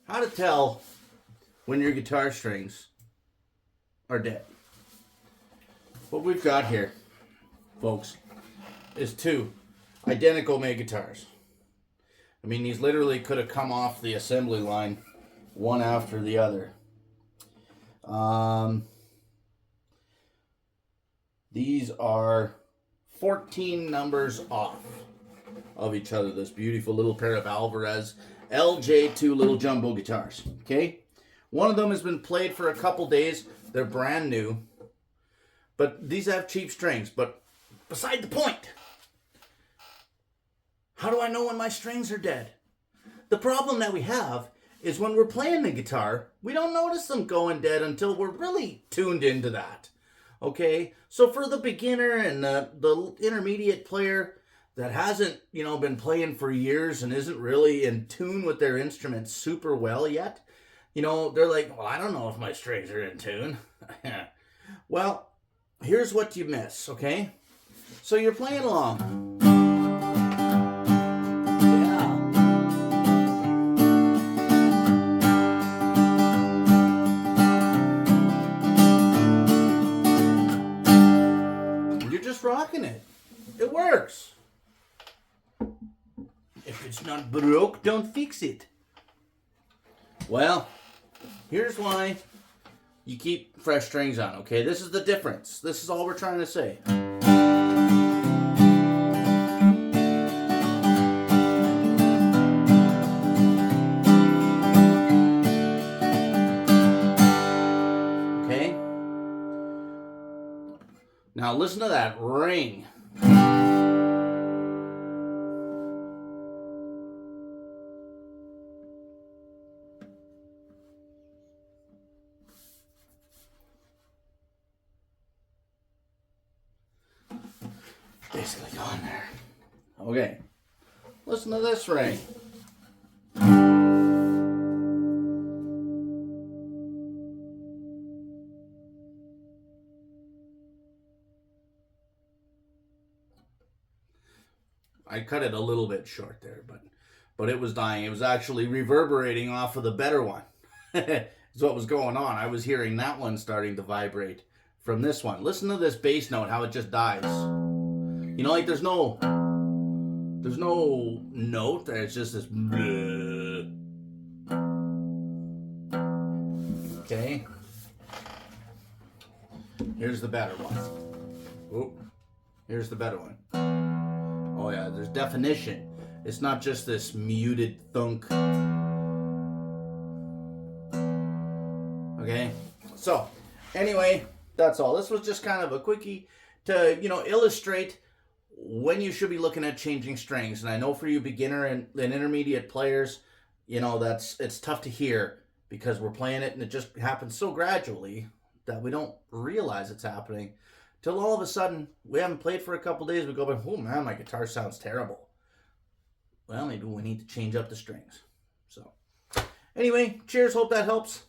How to tell when your guitar strings are dead. What we've got here, folks, is two identical made guitars. I mean, these literally could have come off the assembly line one after the other. These are 14 numbers off of each other. This beautiful little pair of Alvarez LJ2 little jumbo guitars. Okay? One of them has been played for a couple days. They're brand new. But these have cheap strings. But beside the point. How do I know when my strings are dead? The problem that we have is when we're playing the guitar, we don't notice them going dead until we're really tuned into that. Okay? So for the beginner and the intermediate player that hasn't, been playing for years and isn't really in tune with their instrument super well yet, they're like, well, I don't know if my strings are in tune. Well, here's what you miss, okay? So you're playing along. You're just rocking it. It works. If it's not broke, don't fix it. Well, here's why you keep fresh strings on, okay? This is the difference. This is all we're trying to say. Okay? Now listen to that ring. Basically gone there. Okay. Listen to this ring. I cut it a little bit short there, but it was dying. It was actually reverberating off of the better one. Is what was going on. I was hearing that one starting to vibrate from this one. Listen to this bass note, how it just dies. Like there's no note there. It's just this. Bleh. Okay. Here's the better one. Oh, here's the better one. Oh yeah, there's definition. It's not just this muted thunk. Okay. So, anyway, that's all. This was just kind of a quickie to, illustrate when you should be looking at changing strings. And I know for you beginner and intermediate players, it's tough to hear because we're playing it and it just happens so gradually that we don't realize it's happening till all of a sudden we haven't played for a couple days. We go, oh man, my guitar sounds terrible. Well, maybe we need to change up the strings. So anyway, cheers. Hope that helps.